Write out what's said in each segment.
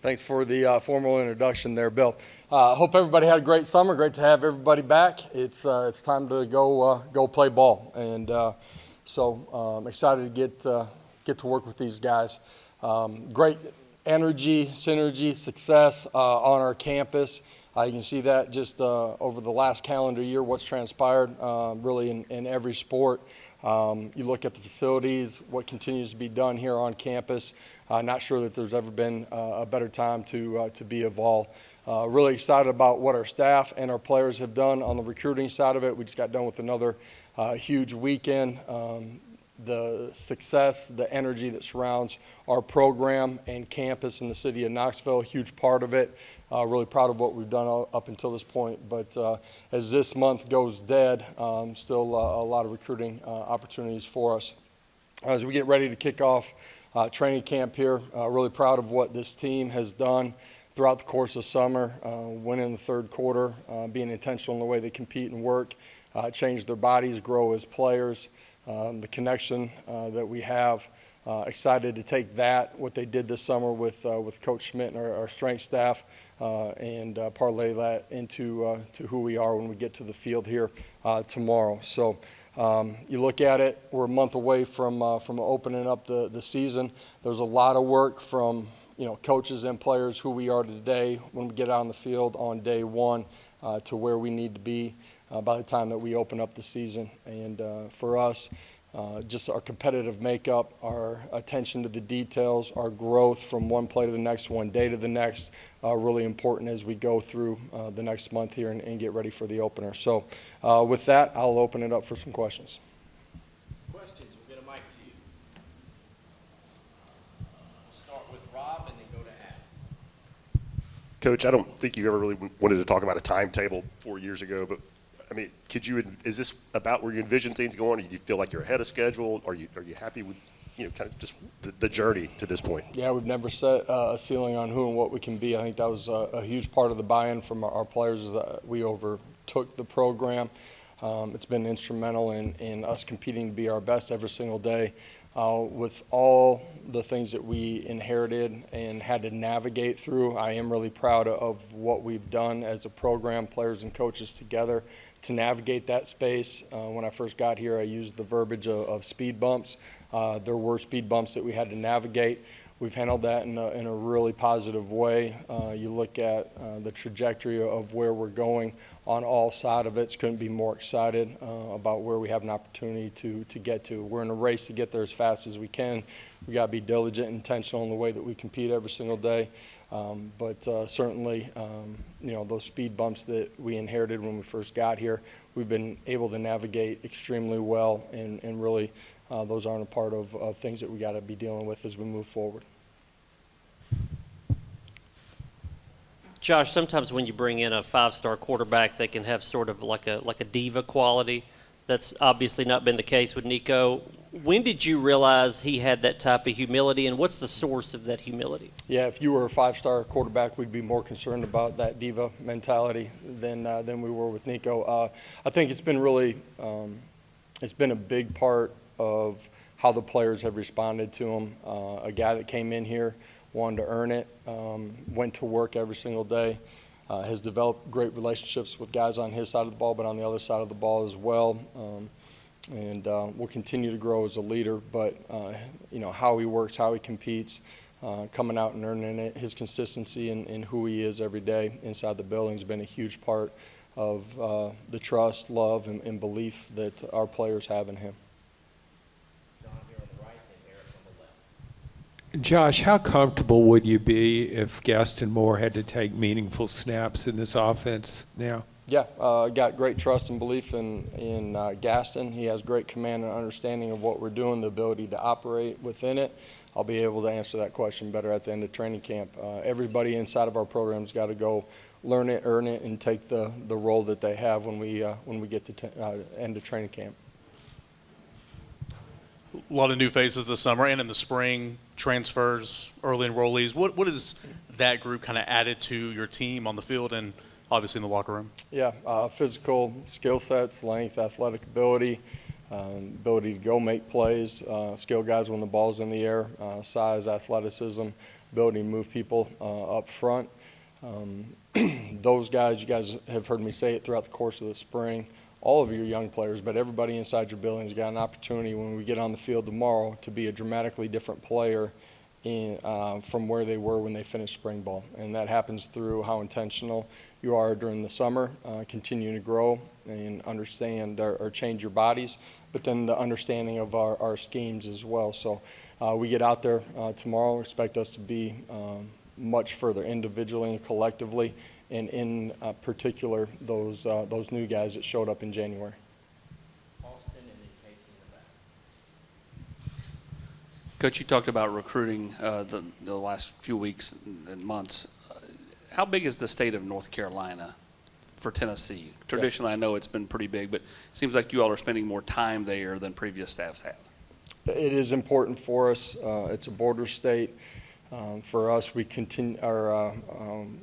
Thanks for the formal introduction there, Bill. Hope everybody had a great summer. Great to have everybody back. It's time to go play ball, and so I'm excited to get to work with these guys. Great energy, synergy, success on our campus. You can see that just over the last calendar year, what's transpired really in every sport. You look at the facilities, what continues to be done here on campus. Not sure that there's ever been a better time to be a Vol. Really excited about what our staff and our players have done on the recruiting side of it. We just got done with another huge weekend. The success, the energy that surrounds our program and campus in the city of Knoxville, a huge part of it. Really proud of what we've done up until this point. But as this month goes dead, still a lot of recruiting opportunities for us. As we get ready to kick off training camp here, really proud of what this team has done throughout the course of summer, winning the third quarter, being intentional in the way they compete and work, change their bodies, grow as players. The connection that we have, excited to take that, what they did this summer with Coach Schmidt and our strength staff, and parlay that into to who we are when we get to the field here tomorrow. So you look at it, we're a month away from opening up the season. There's a lot of work from coaches and players, who we are today when we get out on the field on day one to where we need to be by the time that we open up the season. And for us, just our competitive makeup, our attention to the details, our growth from one play to the next, one day to the next, really important as we go through the next month here and get ready for the opener. So with that, I'll open it up for some questions. Questions? We'll get a mic to you. We'll start with Rob and then go to Adam. Coach, I don't think you ever really wanted to talk about a timetable 4 years ago, but I mean, is this about where you envision things going? Do you feel like you're ahead of schedule? Are you happy with, kind of just the journey to this point? Yeah, we've never set a ceiling on who and what we can be. I think that was a huge part of the buy-in from our players, is that we overtook the program. It's been instrumental in us competing to be our best every single day. With all the things that we inherited and had to navigate through, I am really proud of what we've done as a program, players and coaches together, to navigate that space. When I first got here, I used the verbiage of speed bumps. There were speed bumps that we had to navigate. We've handled that in a really positive way. You look at the trajectory of where we're going on all sides of it. Couldn't be more excited about where we have an opportunity to get to. We're in a race to get there as fast as we can. We got to be diligent and intentional in the way that we compete every single day. But certainly, those speed bumps that we inherited when we first got here, we've been able to navigate extremely well, and really those aren't a part of things that we got to be dealing with as we move forward. Josh, sometimes when you bring in a five-star quarterback, they can have sort of like a diva quality. That's obviously not been the case with Nico. When did you realize he had that type of humility, and what's the source of that humility? Yeah, if you were a five-star quarterback, we'd be more concerned about that diva mentality than we were with Nico. I think it's been really it's been a big part of how the players have responded to him. A guy that came in here, wanted to earn it, went to work every single day, has developed great relationships with guys on his side of the ball, but on the other side of the ball as well, and will continue to grow as a leader. But how he works, how he competes, coming out and earning it, his consistency in who he is every day inside the building has been a huge part of the trust, love, and belief that our players have in him. Josh, how comfortable would you be if Gaston Moore had to take meaningful snaps in this offense now? Yeah, got great trust and belief in Gaston. He has great command and understanding of what we're doing, the ability to operate within it. I'll be able to answer that question better at the end of training camp. Everybody inside of our program's got to go learn it, earn it, and take the role that they have when we get to end of training camp. A lot of new faces this summer and in the spring, transfers, early enrollees. What is that group kind of added to your team on the field and obviously in the locker room? Yeah, physical skill sets, length, athletic ability, ability to go make plays, skill guys when the ball's in the air, size, athleticism, ability to move people up front. Those guys, you guys have heard me say it throughout the course of the spring, all of your young players, but everybody inside your building's got an opportunity when we get on the field tomorrow to be a dramatically different player from where they were when they finished spring ball. And that happens through how intentional you are during the summer, continuing to grow and understand or change your bodies, but then the understanding of our schemes as well. So we get out there tomorrow, expect us to be much further individually and collectively, and in particular those new guys that showed up in January. Austin and then Casey in the back. Coach, you talked about recruiting the last few weeks and months. How big is the state of North Carolina for Tennessee? Traditionally, I know it's been pretty big, but it seems like you all are spending more time there than previous staffs have. It is important for us. It's a border state. For us, we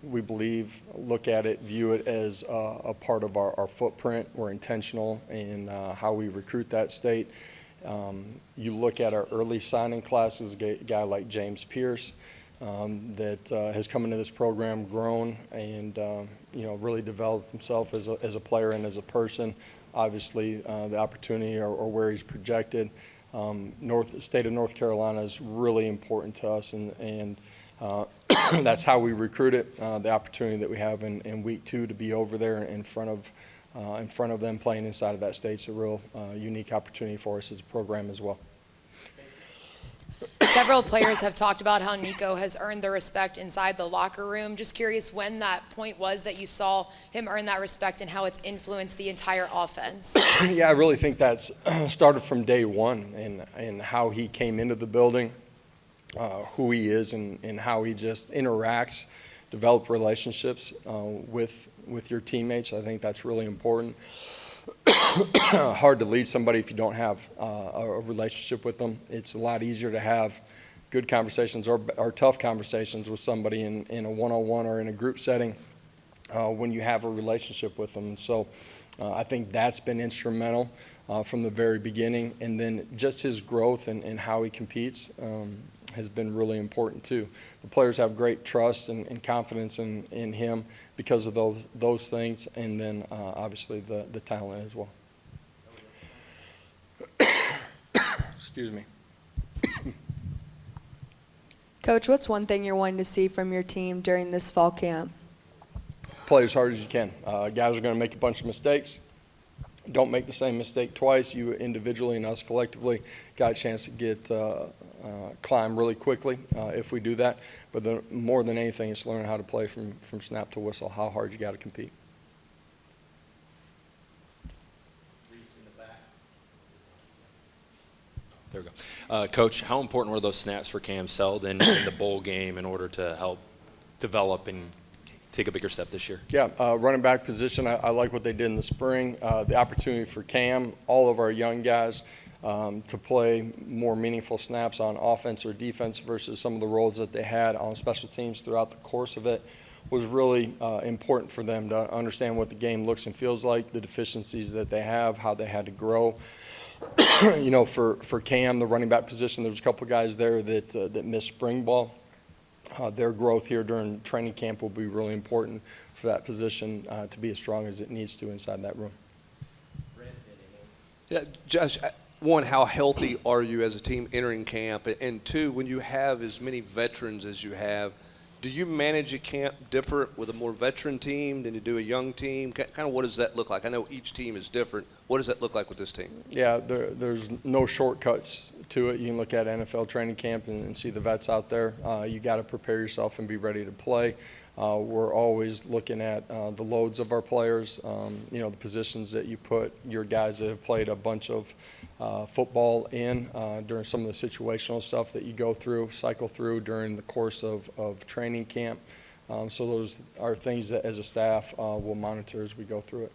we believe, look at it, view it as a part of our footprint. We're intentional in how we recruit that state. You look at our early signing classes, a guy like James Pierce that has come into this program, grown, and really developed himself as a player and as a person. Obviously, the opportunity or where he's projected. State of North Carolina is really important to us, and that's how we recruit it. The opportunity that we have in week 2 to be over there in front of them playing inside of that state's a real unique opportunity for us as a program as well. Several players have talked about how Nico has earned the respect inside the locker room. Just curious when that point was that you saw him earn that respect and how it's influenced the entire offense. Yeah, I really think that's started from day one and how he came into the building, who he is, and how he just interacts, develop relationships with your teammates. I think that's really important. Hard to lead somebody if you don't have a relationship with them. It's a lot easier to have good conversations or tough conversations with somebody in a one-on-one or in a group setting when you have a relationship with them. So I think that's been instrumental from the very beginning. And then just his growth and how he competes has been really important too. The players have great trust and confidence in him because of those things, and then obviously the talent as well. Excuse me. Coach, what's one thing you're wanting to see from your team during this fall camp? Play as hard as you can. Guys are going to make a bunch of mistakes. Don't make the same mistake twice. You individually and us collectively got a chance to get climb really quickly if we do that. But more than anything, it's learning how to play from snap to whistle, how hard you got to compete. Reese in the back. There we go. Coach, how important were those snaps for Cam Seldon in the bowl game in order to help develop and take a bigger step this year? Yeah, running back position, I like what they did in the spring. The opportunity for Cam, all of our young guys, to play more meaningful snaps on offense or defense versus some of the roles that they had on special teams throughout the course of it was really important for them to understand what the game looks and feels like, the deficiencies that they have, how they had to grow. For Cam, the running back position, there's a couple guys there that missed spring ball. Their growth here during training camp will be really important for that position to be as strong as it needs to inside that room. Yeah, Josh, one, how healthy are you as a team entering camp? And two, when you have as many veterans as you have, do you manage a camp different with a more veteran team than you do a young team? Kind of what does that look like? I know each team is different. What does that look like with this team? Yeah, there's no shortcuts to it. You can look at NFL training camp and see the vets out there. You got to prepare yourself and be ready to play. We're always looking at the loads of our players, the positions that you put your guys that have played a bunch of football in during some of the situational stuff that you cycle through during the course of training camp. So those are things that as a staff we'll monitor as we go through it.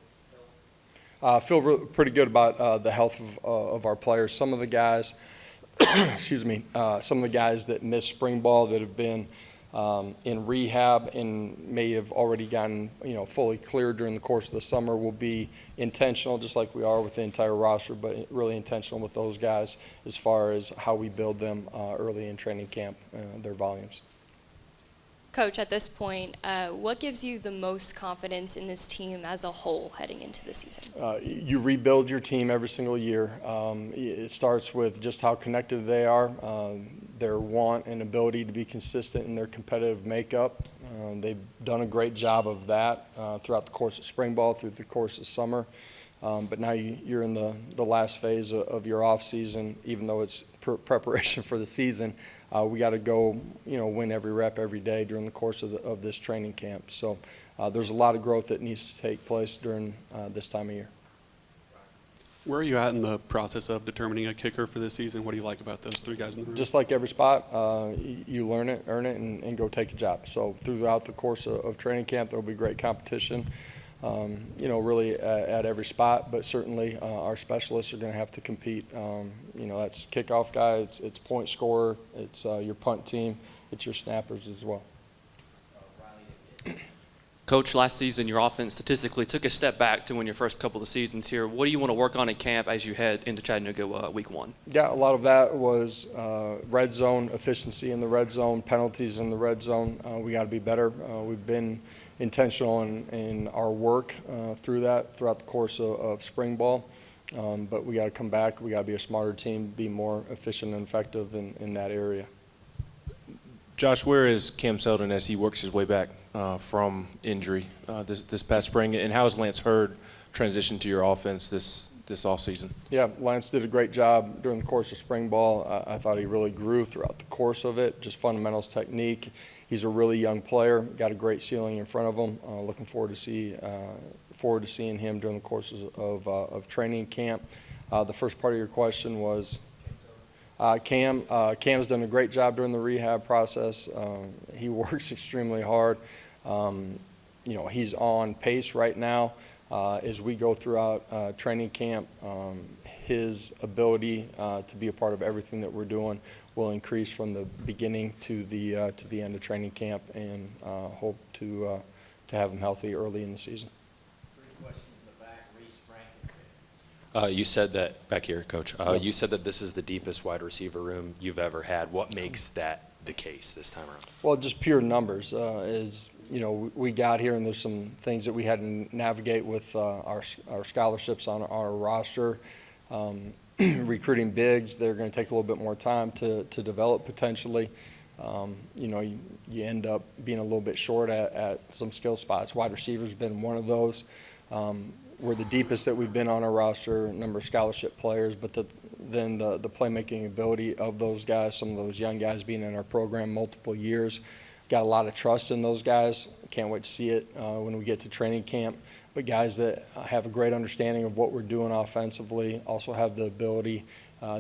I feel pretty good about the health of our players. Some of the guys, some of the guys that missed spring ball that have been in rehab and may have already gotten fully cleared during the course of the summer will be intentional, just like we are with the entire roster, but really intentional with those guys as far as how we build them early in training camp, their volumes. Coach, at this point, what gives you the most confidence in this team as a whole heading into the season? You rebuild your team every single year. It starts with just how connected they are, their want and ability to be consistent in their competitive makeup. They've done a great job of that throughout the course of spring ball, through the course of summer. But now you're in the last phase of your off season, even though it's preparation for the season. We got to go, win every rep every day during the course of this training camp. So there's a lot of growth that needs to take place during this time of year. Where are you at in the process of determining a kicker for this season? What do you like about those three guys in the room? Just like every spot, you learn it, earn it, and go take a job. So throughout the course of training camp, there will be great competition. Really at every spot, but certainly our specialists are going to have to compete. That's kickoff guy, it's point scorer, it's your punt team, it's your snappers as well. Coach, last season your offense statistically took a step back to win your first couple of seasons here. What do you want to work on in camp as you head into Chattanooga week 1? Yeah, a lot of that was red zone efficiency in the red zone, penalties in the red zone. We got to be better. We've been intentional in our work throughout the course of spring ball, but we got to come back. We got to be a smarter team, be more efficient and effective in that area. Josh, where is Cam Seldon as he works his way back from injury this past spring, and how has Lance Hurd transitioned to your offense this offseason? Yeah, Lance did a great job during the course of spring ball. I thought he really grew throughout the course of it, just fundamentals, technique. He's a really young player, got a great ceiling in front of him. Looking forward to seeing him during the courses of training camp. The first part of your question was Cam's done a great job during the rehab process. He works extremely hard. He's on pace right now. As we go throughout training camp, his ability to be a part of everything that we're doing will increase from the beginning to the end of training camp, and hope to have him healthy early in the season. 3 questions in the back. Reese Franklin. You said that, back here, Coach, you said that this is the deepest wide receiver room you've ever had. What makes that the case this time around? Well, just pure numbers. We got here and there's some things that we had to navigate with our scholarships on our roster. Recruiting bigs, they're going to take a little bit more time to develop potentially. You end up being a little bit short at some skill spots. Wide receivers have been one of those. We're the deepest that we've been on our roster, number of scholarship players, but then the playmaking ability of those guys, some of those young guys being in our program multiple years, got a lot of trust in those guys. Can't wait to see it when we get to training camp. But guys that have a great understanding of what we're doing offensively, also have the ability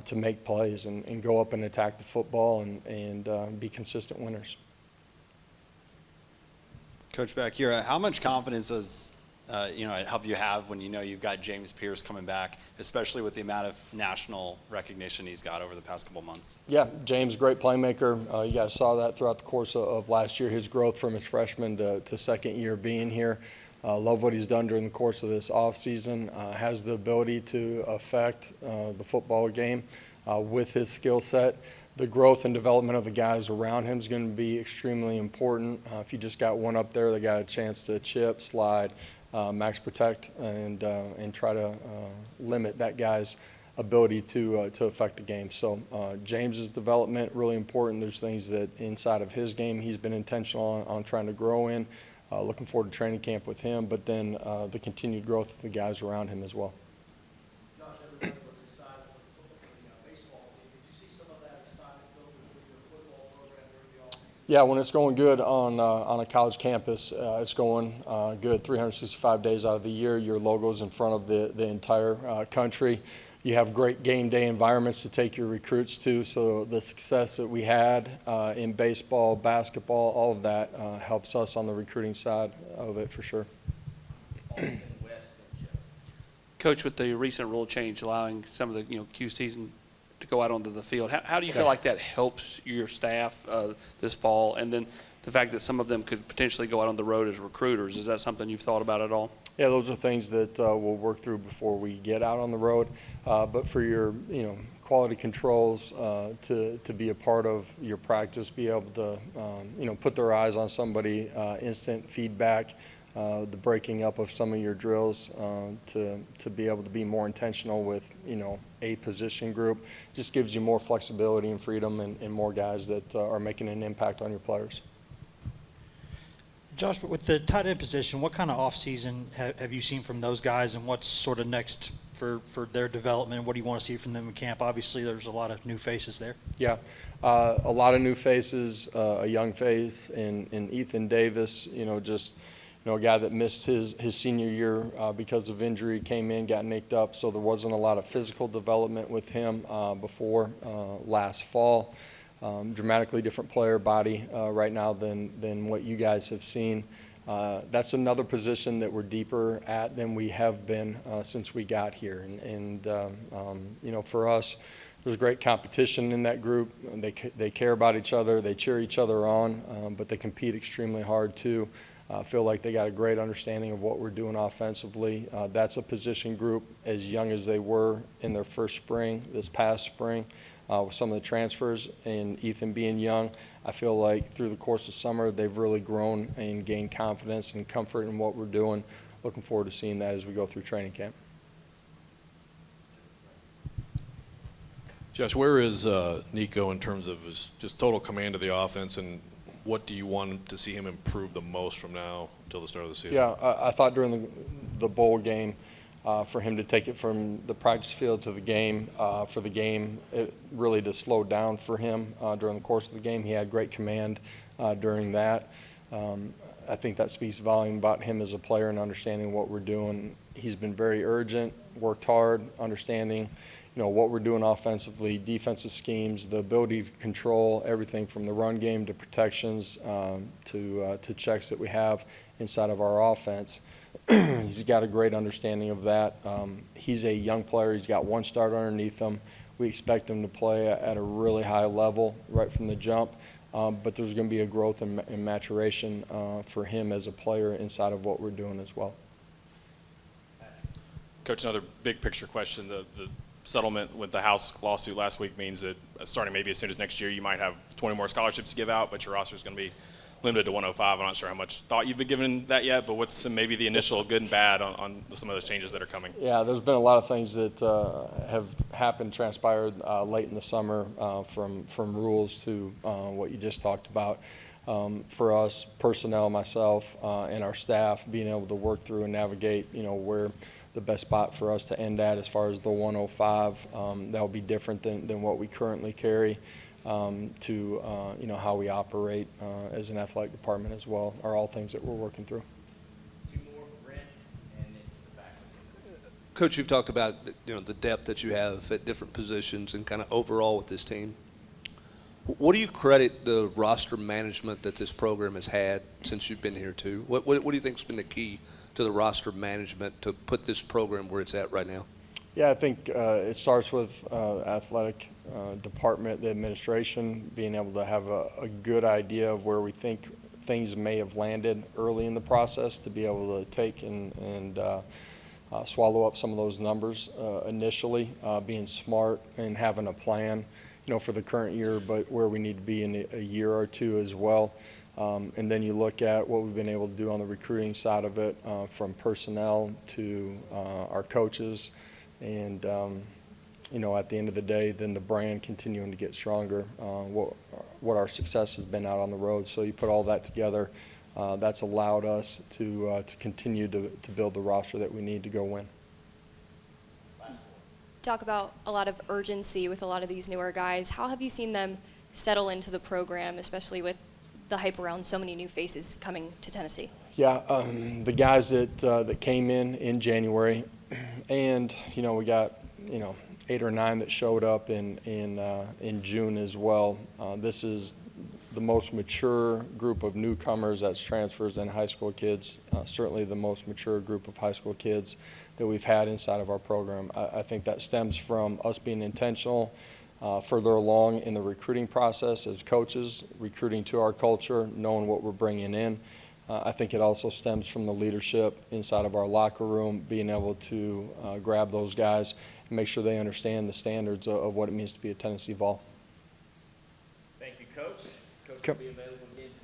to make plays and go up and attack the football and be consistent winners. Coach, back here, how much confidence does help you have when you've got James Pierce coming back, especially with the amount of national recognition he's got over the past couple months? Yeah, James, great playmaker. You guys saw that throughout the course of last year, his growth from his freshman to second year being here. Love what he's done during the course of this offseason. Has the ability to affect the football game with his skill set. The growth and development of the guys around him is going to be extremely important. If you just got one up there, they got a chance to chip, slide, max protect, and try to limit that guy's ability to affect the game. So James's development, really important. There's things that inside of his game he's been intentional on trying to grow in. Looking forward to training camp with him, but then the continued growth of the guys around him as well. Josh, everybody was excited for the baseball team. Did you see some of that excitement build with your football program during the offseason? Yeah, when it's going good on a college campus, it's going good 365 days out of the year. Your logo's in front of the entire country. You have great game day environments to take your recruits to, so the success that we had in baseball, basketball, all of that helps us on the recruiting side of it for sure. Coach, with the recent rule change allowing some of the Q season to go out onto the field, how do you feel like that helps your staff this fall? And then the fact that some of them could potentially go out on the road as recruiters, is that something you've thought about at all? Yeah, those are things that we'll work through before we get out on the road. But for your quality controls, to be a part of your practice, be able to, put their eyes on somebody, instant feedback, the breaking up of some of your drills, to be able to be more intentional with, a position group, just gives you more flexibility and freedom and more guys that are making an impact on your players. Josh, with the tight end position, what kind of offseason have you seen from those guys, and what's sort of next for their development? What do you want to see from them in camp? Obviously, there's a lot of new faces there. Yeah, a lot of new faces, a young face in Ethan Davis, a guy that missed his senior year because of injury, came in, got nicked up, so there wasn't a lot of physical development with him before last fall. Dramatically different player body right now than what you guys have seen. That's another position that we're deeper at than we have been since we got here. And for us, there's great competition in that group. They care about each other. They cheer each other on, but they compete extremely hard too. Feel like they got a great understanding of what we're doing offensively. That's a position group as young as they were in their first spring, this past spring. With some of the transfers and Ethan being young, I feel like through the course of summer they've really grown and gained confidence and comfort in what we're doing. Looking forward to seeing that as we go through training camp. Josh, where is Nico in terms of his just total command of the offense, and what do you want to see him improve the most from now until the start of the season? Yeah, I thought during the bowl game, for him to take it from the practice field to the game, for the game, it really to slow down for him during the course of the game. He had great command during that. I think that speaks volume about him as a player and understanding what we're doing. He's been very urgent, worked hard, understanding what we're doing offensively, defensive schemes, the ability to control everything from the run game to protections to checks that we have inside of our offense. He's got a great understanding of that. He's a young player. He's got one start underneath him. We expect him to play at a really high level right from the jump, but there's going to be a growth and maturation for him as a player inside of what we're doing as well. Coach, another big picture question. The settlement with the House lawsuit last week means that starting maybe as soon as next year you might have 20 more scholarships to give out, but your roster is going to be limited to 105. I'm not sure how much thought you've been given that yet, but what's maybe the initial good and bad on some of those changes that are coming? Yeah, there's been a lot of things that have happened, transpired late in the summer, from rules to what you just talked about. For us, personnel, myself, and our staff, being able to work through and navigate, where the best spot for us to end at as far as the 105, that will be different than what we currently carry. To how we operate as an athletic department as well are all things that we're working through. Two more, Brent, and then to the back. Coach, you've talked about the depth that you have at different positions and kind of overall with this team. What do you credit the roster management that this program has had since you've been here to? What do you think has been the key to the roster management to put this program where it's at right now? Yeah, I think it starts with athletic department, the administration, being able to have a good idea of where we think things may have landed early in the process, to be able to take and swallow up some of those numbers initially, being smart and having a plan, for the current year, but where we need to be in a year or two as well. And then you look at what we've been able to do on the recruiting side of it, from personnel to our coaches. And, at the end of the day, then the brand continuing to get stronger, what our success has been out on the road. So you put all that together, that's allowed us to continue to build the roster that we need to go win. Talk about a lot of urgency with a lot of these newer guys. How have you seen them settle into the program, especially with the hype around so many new faces coming to Tennessee? Yeah, the guys that came in January, and we got 8 or 9 that showed up in June as well. This is the most mature group of newcomers, that's transfers and high school kids. Certainly the most mature group of high school kids that we've had inside of our program. I think that stems from us being intentional, further along in the recruiting process as coaches, recruiting to our culture, knowing what we're bringing in. I think it also stems from the leadership inside of our locker room, being able to grab those guys and make sure they understand the standards of what it means to be a Tennessee Vol. Thank you, Coach. Coach Okay. will be available